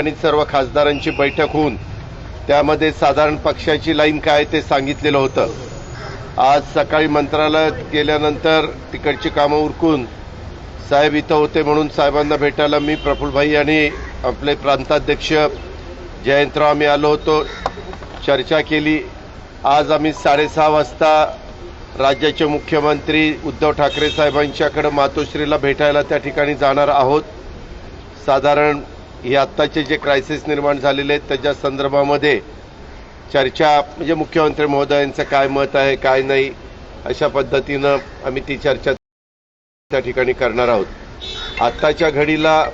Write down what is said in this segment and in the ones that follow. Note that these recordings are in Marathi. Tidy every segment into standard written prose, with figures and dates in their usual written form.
आणि सर्व खासदारांची बैठक होऊन त्यामध्ये साधारण पक्षाची लाईन काय ते सांगितलेलं होतं। आज सकाळी मंत्रालयात गेल्यानंतर तिकडची कामं उरकून साहेब इथं होते म्हणून साहेबांना भेटायला मी प्रफुल्लभाई आणि आपले प्रांताध्यक्ष जयंतराव आम्ही आलो होतो, चर्चा केली। आज आम्ही 6:30 वाजता राज्याचे मुख्यमंत्री उद्धव ठाकरे साहेबांच्याकडे मातोश्रीला भेटायला त्या ठिकाणी जाणार आहोत। साधारण हे आत्ताचे जे क्रायसिस निर्माण झालेले आहेत त्याच्या संदर्भामध्ये चर्चा म्हणजे मुख्यमंत्री महोदयांचं काय मत आहे काय नाही अशा पद्धतीनं आम्ही ती चर्चा त्या ठिकाणी करणार आहोत। आत्ताच्या घडीला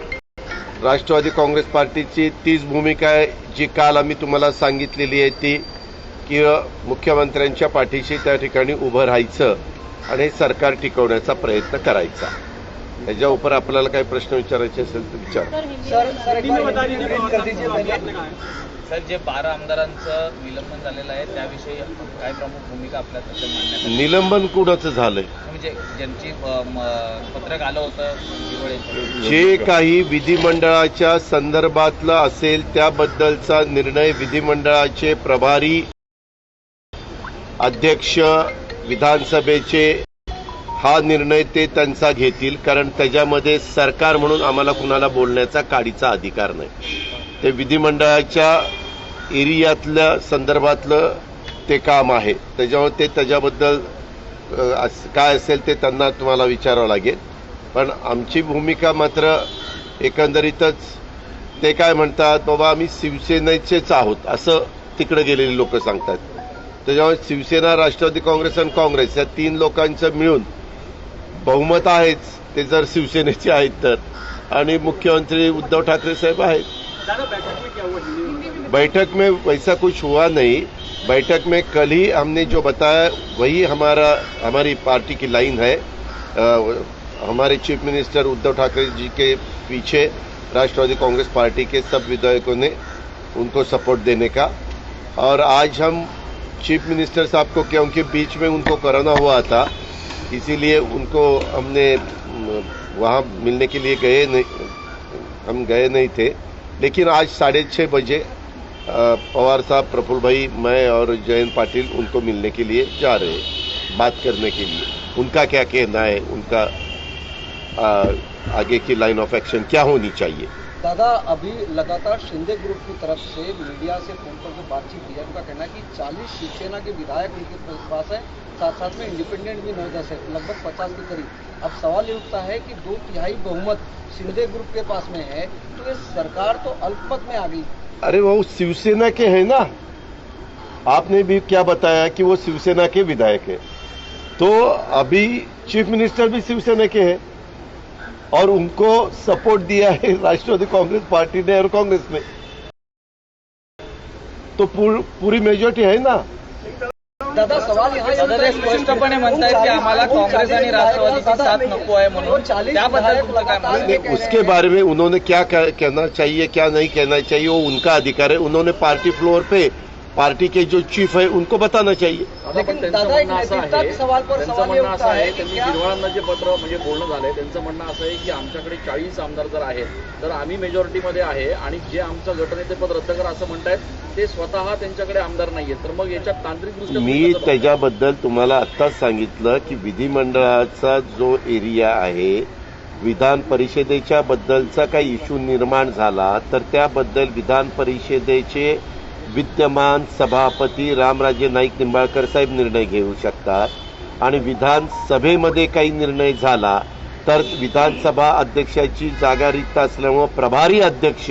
राष्ट्रवादी काँग्रेस पार्टीची तीच भूमिका आहे जी काल आम्ही तुम्हाला सांगितलेली आहे, ती की मुख्यमंत्र्यांच्या पाठीशी त्या ठिकाणी उभं राहायचं आणि सरकार टिकवण्याचा प्रयत्न करायचा। त्याच्या उपर आपल्याला काही प्रश्न विचारायचे असेल तर विचारा। सर, जे 12 आमदारांचं निलंबन झालेलं आहे त्याविषयी काय प्रमुख भूमिका आपल्या मांडण्यात? निलंबन कुणाचं झालंय? म्हणजे ज्यांची पत्रक आलं होतं, जे काही विधिमंडळाच्या संदर्भातलं असेल त्याबद्दलचा निर्णय विधिमंडळाचे प्रभारी अध्यक्ष विधानसभेचे हा निर्णय ते त्यांचा घेतील, कारण त्याच्यामध्ये सरकार म्हणून आम्हाला कुणाला बोलण्याचा काडीचा अधिकार नाही। ते विधिमंडळाच्या एरियातल्या संदर्भातलं ते काम आहे, त्याच्यामुळे ते त्याच्याबद्दल काय असेल ते त्यांना तुम्हाला विचारावं लागेल। पण आमची भूमिका मात्र एकंदरीतच ते काय म्हणतात, बाबा आम्ही शिवसेनेचेच आहोत असं तिकडे गेलेली लोक सांगतात। त्याच्यामुळे शिवसेना, राष्ट्रवादी काँग्रेस आणि काँग्रेस या 3 लोकांचं मिळून बहुमत आहेच, ते जर शिवसेनेचे आहेत तर, आणि मुख्यमंत्री उद्धव ठाकरे साहेब आहेत। बैठक में वैसा कुछ हुआ नहीं। बैठक में कल ही हमने जो बताया वही हमारी पार्टी की लाइन है। हमारे चीफ मिनिस्टर उद्धव ठाकरे जी के पीछे राष्ट्रवादी कांग्रेस पार्टी के सब विधायकों ने उनको सपोर्ट देने का, और आज हम चीफ मिनिस्टर साहब को, क्योंकि बीच में उनको कोरोना हुआ था इसीलिए उनको हमने वहाँ मिलने के लिए हम गए नहीं थे, लेकिन आज 6:30 बजे पवार साहब, प्रफुल्ल भाई, मैं और जयंत पाटिल उनको मिलने के लिए जा रहे हैं, बात करने के लिए उनका क्या कहना है, उनका आगे की लाइन ऑफ एक्शन क्या होनी चाहिए। दादा, अभी लगातार शिंदे ग्रुप की तरफ से मीडिया से फोन पर जो बातचीत की है, उनका कहना है कि 40 शिवसेना के विधायक उनके पास है, साथ साथ में इंडिपेंडेंट भी 9-10 है, लगभग 50 के करीब। अब सवाल ये उठता है कि 2/3 बहुमत शिंदे ग्रुप के पास में है, तो ये सरकार तो अल्पमत में आ गई। अरे वो शिवसेना के हैं ना, आपने भी क्या बताया कि वो शिवसेना के विधायक है, तो अभी चीफ मिनिस्टर भी शिवसेना के हैं और उनको सपोर्ट दिया है राष्ट्रवादी कांग्रेस पार्टी ने और कांग्रेस ने, तो पूरी मेजॉरिटी है ना। दादा, सवाल यहाँ स्पष्टपणे म्हणतायत की आम्हाला काँग्रेस आणि राष्ट्रवादीचा साथ नको आहे म्हणून, त्याबद्दल तुमचं काय म्हणणं आहे? उसके बारे में उन्होंने क्या कहना चाहिए क्या नहीं कहना चाहिए वो उनका अधिकार है। उन्होंने पार्टी फ्लोर पे पार्टी के जो चीफ है उनको बताना चाहिए। दादा, एक नैतिकता सवाल पर सवाल ये उठता है कि गिरवाळांना जे पत्र म्हणजे बोलणं झालंय त्यांचं म्हणणं असं आहे की आमच्याकडे 40 आमदार जर आहेत तर आम्ही मेजॉरिटीमध्ये आहे, आणि जे आमचं गटनेतेपद रद्द करा असं म्हणतायत ते स्वतः त्यांच्याकडे आमदार नाहीये, तर मग याच्यात तांत्रिकदृष्ट्या मी त्याच्याबद्दल तुम्हाला आत्ताच सांगितलं की विधिमंडळाचा जो एरिया आहे, विधान परिषदेच्या बद्दलचा काही इश्यू निर्माण झाला तर त्याबद्दल विधान परिषदेचे विद्यमान सभापती रामराजे नाईक निंबाळकर साहेब निर्णय घेऊ शकतात, आणि विधानसभेमध्ये काही निर्णय झाला तर विधानसभा अध्यक्षाची जागा रिक्त असल्यामुळे प्रभारी अध्यक्ष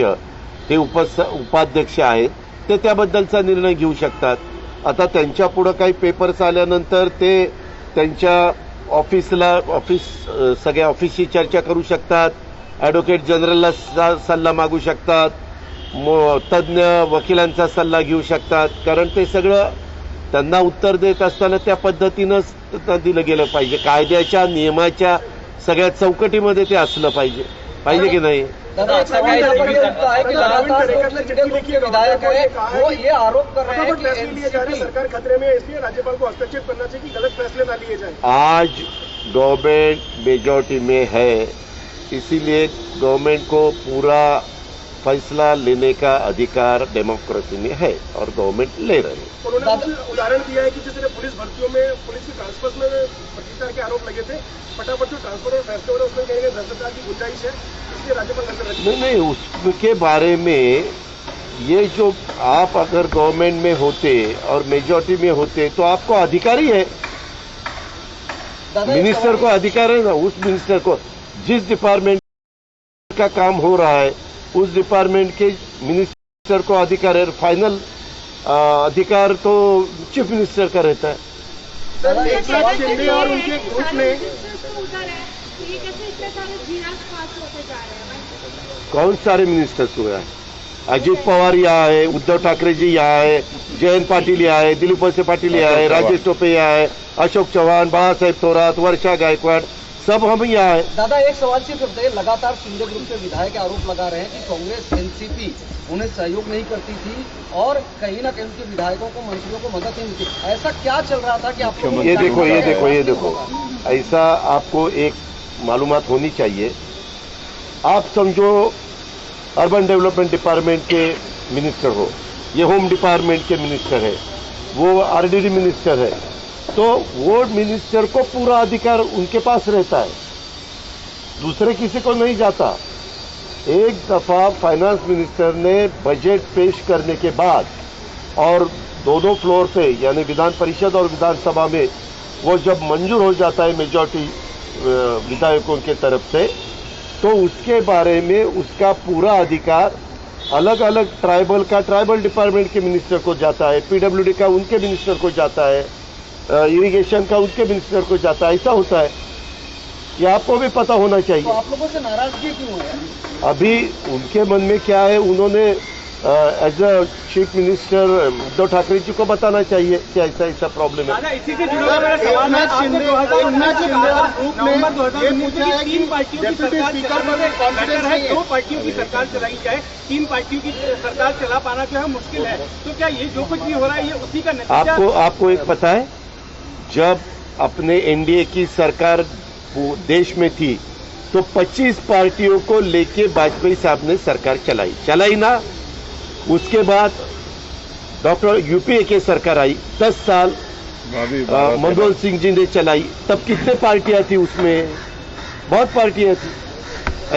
हे उपाध्यक्ष आहेत, ते त्याबद्दलचा निर्णय घेऊ शकतात। आता त्यांच्या पुढे काही पेपर्स आल्यानंतर ते त्यांच्या सगळ्या ऑफिसची चर्चा करू शकतात, ॲडव्होकेट जनरलला सल्ला मागू शकतात, तज्ञ वकिलांचा सल्ला घेऊ शकतात, कारण ते सगळं त्यांना उत्तर देत असताना त्या पद्धतीनंच दिलं गेलं पाहिजे। कायद्याच्या नियमाच्या सगळ्या चौकटीमध्ये ते असलं पाहिजे की नाही। दादा, ऐसा लगता है कि लगातार विधायक है वो ये आरोप कर रहे हैं कि एनसीपी सरकार खतरे में है, इसलिए राज्यपाल को हस्तक्षेप करना चाहिए कि गलत फैसले ना लिए जाए। आज गवर्नमेंट मेजॉरिटी में है, इसीलिए गवर्नमेंट को पूरा फैसला लेने का अधिकार डेमोक्रेसी में है और गवर्नमेंट ले रहे हैं। उन्होंने उदाहरण दिया है कि जिस तरह पुलिस भर्तियों में पुलिस के ट्रांसफर में भ्रष्टाचार के आरोप लगे थे, फटाफट जो ट्रांसफर और फैसले हो रहे हैं उसमें कहीं भ्रष्टाचार की गुंजाइश है, इसलिए राज्यपाल नहीं, उसके बारे में ये जो आप अगर गवर्नमेंट में होते और मेजॉरिटी में होते तो आपको अधिकार ही है, मिनिस्टर को अधिकार है ना, उस मिनिस्टर को जिस डिपार्टमेंट का काम हो रहा है उस डिपार्टमेंट के मिनिस्टर को अधिकार है। फाइनल अधिकार तो चीफ मिनिस्टर का रहता है। एक नाथ शिंदे और उनके ग्रुप ने कौन सारे मिनिस्टर्स हुए हैं? अजित पवार यहाँ है, उद्धव ठाकरे जी यहाँ है, जयंत पाटिल यहाँ है, दिलीप वळसे पाटिल यहाँ है, राजेश टोपे यहाँ है, अशोक चव्हाण, बाळासाहेब थोरात, वर्षा गायकवाड, सब हम यहाँ है। दादा एक सवाल सिर्फ बताइए, लगातार शिंदे ग्रुप के विधायक आरोप लगा रहे हैं कि कांग्रेस एनसीपी उन्हें सहयोग नहीं करती थी और कहीं ना कहीं उनके विधायकों को मंत्रियों को मदद नहीं मिलती। ऐसा क्या चल रहा था कि आप लोग ये देखो ऐसा आपको एक मालूमात होनी चाहिए। आप समझो अर्बन डेवलपमेंट डिपार्टमेंट के मिनिस्टर हो, ये होम डिपार्टमेंट के मिनिस्टर है, वो आरडीडी मिनिस्टर है, तो वो मिनिस्टर को पूरा अधिकार उनके पास रहता है, दूसरे किसी को नहीं जाता। एक दफा फाइनेंस मिनिस्टर ने बजट पेश करने के बाद और दोनों फ्लोर पे यानी विधान परिषद और विधानसभा में वो जब मंजूर हो जाता है मेजॉरिटी विधायकों के तरफ से, तो उसके बारे में उसका पूरा अधिकार अलग अलग ट्राइबल का ट्राइबल डिपार्टमेंट के मिनिस्टर को जाता है, पीडब्ल्यूडी का उनके मिनिस्टर को जाता है, इरिगेशन का उनके मिनिस्टर को जाता है। ऐसा होता है, ये आपको भी पता होना चाहिए। तो आप लोगों से नाराजगी क्यों है? अभी उनके मन में क्या है, उन्होंने as a chief minister Uddhav Thackeray ji को बताना चाहिए कि ऐसा ऐसा प्रॉब्लम है। इसी से जुड़ा मेरा सवाल है, आपने 2019 नवंबर 2019 में 3 पार्टियों की सरकार चलाना है, 2 पार्टियों की सरकार चलाई जाए, 3 पार्टियों की सरकार चला पाना जो है मुश्किल है, तो क्या ये जो कुछ भी हो रहा है ये उसी का नतीजा? आपको एक पता है, जब अपने एनडीए की सरकार देश में थी तो 25 पार्टियों को लेके वाजपेयी साहब ने सरकार चलाई ना। उसके बाद डॉक्टर यूपीए की सरकार आई, 10 साल मनमोहन सिंह जी ने चलाई, तब कितने पार्टियां थी उसमें? बहुत पार्टियां थी।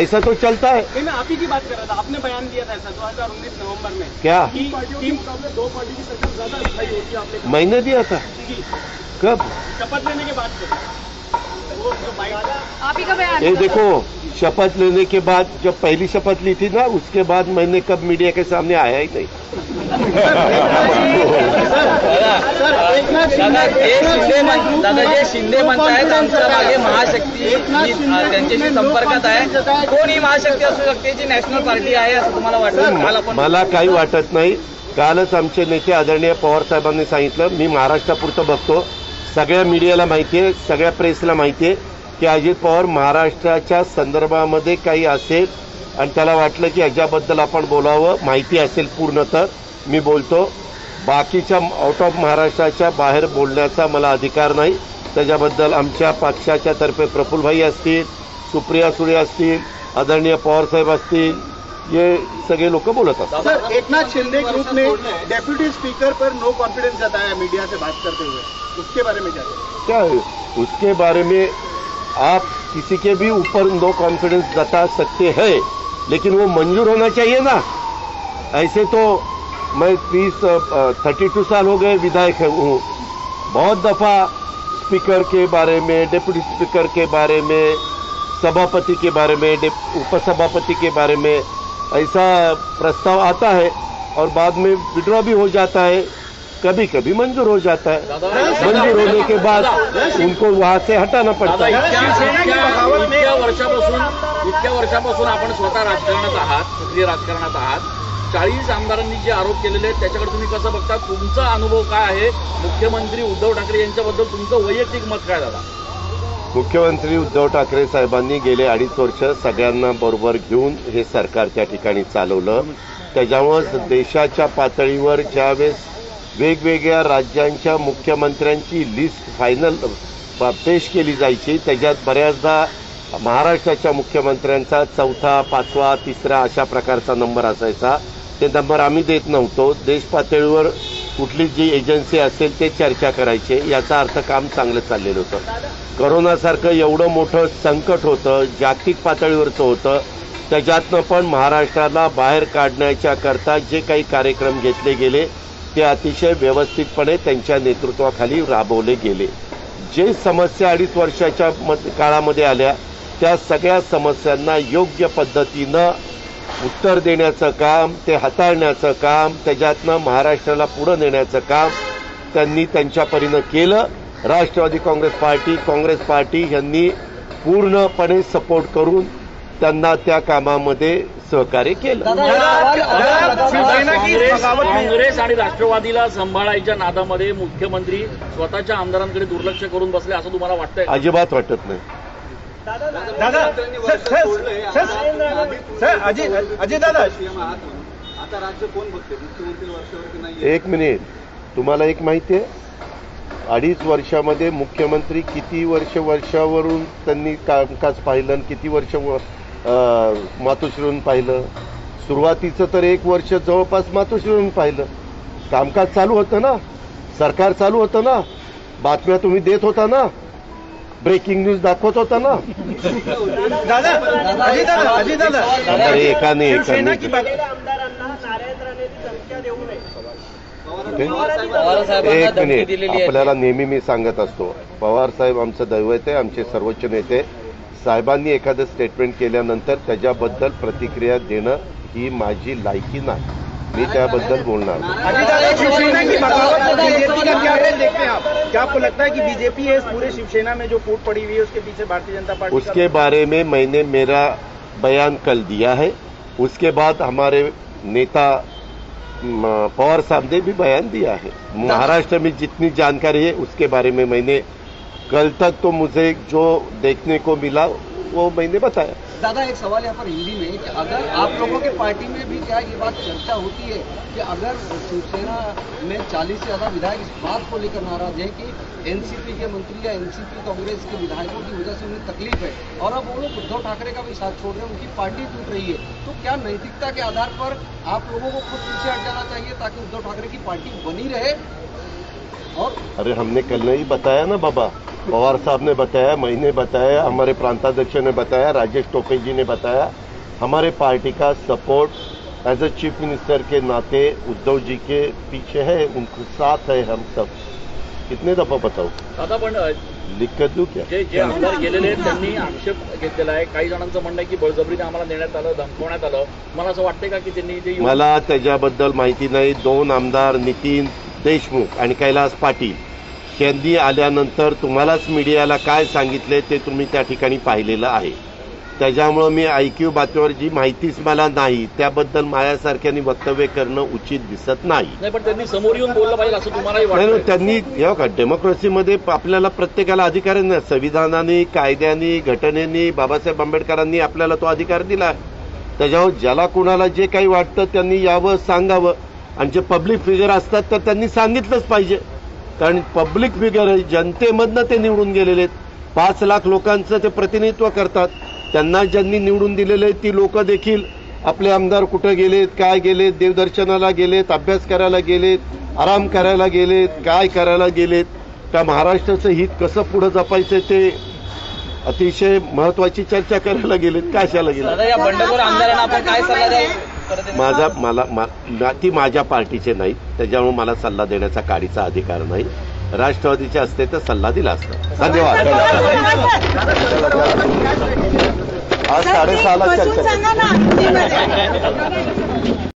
ऐसा तो चलता है। मैं आप ही की बात कर रहा था, आपने बयान दिया था ऐसा 2019 नवंबर में। क्या 2 पार्टी की सरकार ज्यादा स्थायी होती है, आपने मैंने दिया था? कब? शपथ लेने के बाद आप ही का बयान। ये देखो, शपथ लेने के बाद जब पहली शपथ ली थी ना, उसके बाद मैंने कब मीडिया के सामने आया ही नहीं। दादा जे शिंदे म्हणतायत आमच्या मागे महाशक्ती त्यांच्याशी संपर्कात आहे, कोण ही महाशक्ती असू शकते जी नॅशनल पार्टी आहे असं तुम्हाला वाटतं? मला काही वाटत नाही। कालच आमचे नेते आदरणीय पवार साहेबांनी सांगितलं, मी महाराष्ट्रापुरतं बघतो, सगळ्या मीडियाला माहिती आहे, सगळ्या प्रेसला माहिती आहे की अजित पवार महाराष्ट्राच्या संदर्भामध्ये काही असेल आणि त्याला वाटलं की याच्याबद्दल आपण बोलावं, माहिती असेल पूर्ण तर मी बोलतो। बाकीच्या आउट ऑफ महाराष्ट्राच्या बाहेर बोलण्याचा मला अधिकार नाही। त्याच्याबद्दल आमच्या पक्षाच्या तर्फे प्रफुल्लभाई असतील, सुप्रिया सुळे असतील, आदरणीय पवार साहेब असतील, ये सगळे लोग बोलत असतात। सर, एक नाथ शिंदे ग्रुप ने डेप्यूटी स्पीकर पर नो कॉन्फिडेंस जताया मीडिया से बात करते हुए, उसके बारे में क्या है? उसके बारे में आप किसी के भी ऊपर नो कॉन्फिडेंस जता सकते हैं, लेकिन वो मंजूर होना चाहिए ना। ऐसे तो मैं 32 साल हो गए विधायक हूँ, बहुत दफा स्पीकर के बारे में, डिप्टी स्पीकर के बारे में, सभापति के बारे में, उपसभापति के बारे में ऐसा प्रस्ताव आता है और बाद में विड्रॉ भी हो जाता है, कभी कभी मंजूर हो जाता है। मंजूर होने के बाद उनको वहां से हटाना पड़ता है। इतक्या वर्षापासून आपण स्वतः राजकारणात आहात, सक्रिय राजकारणात आहात, 40 आमदारांनी जे आरोप केलेले आहेत त्याच्याकडे तुम्ही कसं बघता? तुमचा अनुभव काय आहे? मुख्यमंत्री उद्धव ठाकरे यांच्याबद्दल तुमचं वैयक्तिक मत काय दादा? मुख्यमंत्री उद्धव ठाकरे साहेबांनी गेले 2.5 वर्ष सगळ्यांना बरोबर घेऊन हे सरकार त्या ठिकाणी चालवलं। त्याच्यामुळे देशाच्या पातळीवर ज्यावेळेस वेगवेगळ्या राज्यांच्या मुख्यमंत्र्यांची लिस्ट फायनल पेश केली जायची, त्याच्यात बऱ्याचदा महाराष्ट्राच्या मुख्यमंत्र्यांचा 4था, 5वा, 3रा अशा प्रकारचा नंबर असायचा. ते नंबर आम्ही देत नव्हतो. देश पातळीवर कुठली जी एजन्सी असेल ते चर्चा करायचे. याचा अर्थ काम चांगलं चाललेलं होतं. करोनासारखं एवढं मोठं संकट होतं, जागतिक पातळीवरचं होतं, त्याच्यातनं पण महाराष्ट्राला बाहेर काढण्याच्या करता जे काही कार्यक्रम घेतले गेले ते अतिशय व्यवस्थितपणे त्यांच्या नेतृत्वाखाली राबवले गेले. जे समस्या 2.5 वर्षाच्या काळामध्ये आल्या त्या सगळ्या समस्यांना योग्य पद्धतीनं उत्तर देण्याचं काम, ते हाताळण्याचं काम, त्याच्यातनं महाराष्ट्राला पुढं नेण्याचं काम त्यांनी त्यांच्या परीनं केलं. राष्ट्रवादी काँग्रेस पार्टी यांनी पूर्णपणे सपोर्ट करून त्यांना त्या कामामध्ये सहकार्य केलं. काँग्रेस आणि राष्ट्रवादीला सांभाळायच्या नादामध्ये मुख्यमंत्री स्वतःच्या आमदारांकडे दुर्लक्ष करून बसले असं तुम्हाला वाटतंय? अजिबात वाटत नाही. अजय दादा, आता राज्य कोण बघते? मुख्यमंत्री वर्षावरती नाही. एक मिनिट, तुम्हाला एक माहिती आहे, 2.5 वर्षामध्ये मुख्यमंत्री किती वर्षावरून त्यांनी कामकाज पाहिलं आणि किती वर्ष मातोश्रीवरून पाहिलं? सुरुवातीचं तर 1 वर्ष जवळपास मातोश्रीवरून पाहिलं. कामकाज चालू होतं ना, सरकार चालू होतं ना, बातम्या तुम्ही देत होता ना, ब्रेकिंग न्यूज दाखवत होता ना. दादा, अजय दादा, अरे एकाने शिवसेना की बात. एक मिनिट, आपल्याला नेहमी मी सांगत असतो, पवार साहेब आमचं दैवत आहे, आमचे सर्वोच्च नेते. साहेबांनी एखादं स्टेटमेंट केल्यानंतर त्याच्याबद्दल प्रतिक्रिया देणं ही माझी लायकी नाही. मी त्याबद्दल बोलणार नाही. अजय दादा, शिवसेना की बगावत बीजेपी का क्या रोल देखते हैं आप? क्या आपको लगता है कि बीजेपी है इस पूरे शिवसेना में जो फूट पड़ी हुई है उसके पीछे भारतीय जनता पार्टी? उसके बारे में मैंने मेरा बयान कल दिया है. उसके बाद हमारे नेता पवार साहब ने भी बयान दिया है. महाराष्ट्र में जितनी जानकारी है उसके बारे में मैंने कल तक तो मुझे जो देखने को मिला वो मैंने बताया. दादा, एक सवाल यहाँ पर हिंदी में कि अगर आप लोगों के पार्टी में भी क्या ये बात चर्चा होती है कि अगर शिवसेना में 40 से ज्यादा विधायक इस बात को लेकर नाराज है कि एनसीपी के मंत्री या एनसीपी कांग्रेस के विधायकों की वजह से उन्हें तकलीफ है और अब वो लोग उद्धव ठाकरे का भी साथ छोड़ रहे हैं, उनकी पार्टी टूट रही है, तो क्या नैतिकता के आधार पर आप लोगों को खुद पीछे हट जाना चाहिए ताकि उद्धव ठाकरे की पार्टी बनी रहे? और अरे हमने कल नहीं बताया ना बाबा, पवार साहब ने बताया, मैंने बताया, हमारे प्रांताध्यक्ष ने बताया, राजेश टोपे जी ने बताया. हमारे पार्टी का support as a chief minister के नाते उद्धव जी के पीछे है, उनके साथ है हम सब. कितने दफा बताऊ? दादा, पण लिख कर दूं क्या? जे आमदार गेलेले आहेत त्यांनी आक्षेप घेतलेला आहे. काही जणांचं म्हणणं आहे की बळजबरीने आम्हाला नेण्यात आलं, धमकवण्यात आलं. मला असं वाटतंय का की त्यांनी इथे येऊन- मला त्याच्याबद्दल माहिती नाही. 2 आमदार नितीन देशमुख आणि कैलास पाटील यांनी आल्यानंतर तुम्हालाच मीडियाला काय सांगितले ते तुम्ही त्या ठिकाणी पाहिलेलं आहे. त्याच्यामुळं मी IQ बातमीवर जी माहितीच मला नाही त्याबद्दल माझ्यासारख्यानी वक्तव्य करणं उचित दिसत नाही. नाही, पण त्यांनी समोर येऊन बोललं पाहिजे असं तुम्हालाही नाही, वाटतं? त्यांनी हे का डेमोक्रेसीमध्ये आपल्याला प्रत्येकाला अधिकार आहे ना. संविधानाने, कायद्याने, घटनेने, बाबासाहेब आंबेडकरांनी आपल्याला तो अधिकार दिला आहे. त्याच्यावर ज्याला कुणाला जे काही वाटतं त्यांनी यावं, सांगावं. आणि जे पब्लिक फिगर असतात तर त्यांनी सांगितलंच पाहिजे, कारण पब्लिक फिगर आहे, जनतेमधनं ते निवडून गेलेले आहेत. 5 लाख लोकांचं ते प्रतिनिधित्व करतात. त्यांना ज्यांनी निवडून दिलेले ती लोक देखील आपले आमदार कुठं गेलेत, काय गेलेत, देवदर्शनाला गेलेत, अभ्यास करायला गेलेत, आराम करायला गेलेत, काय करायला गेलेत, त्या महाराष्ट्राचं हित कसं पुढं जपायचं ते अतिशय महत्वाची चर्चा करायला गेलेत. कशाला गेलेत? दादा, या बंडखोर आमदारांना आपण काय सल्ला द्याल? ती माझ्या पार्टीचे नाहीत, त्याच्यामुळे मला सल्ला देण्याचा काडीचा अधिकार नाही. राष्ट्रवादीचे असते तर सल्ला दिला असता. धन्यवाद. आज 6:30 चर्चा.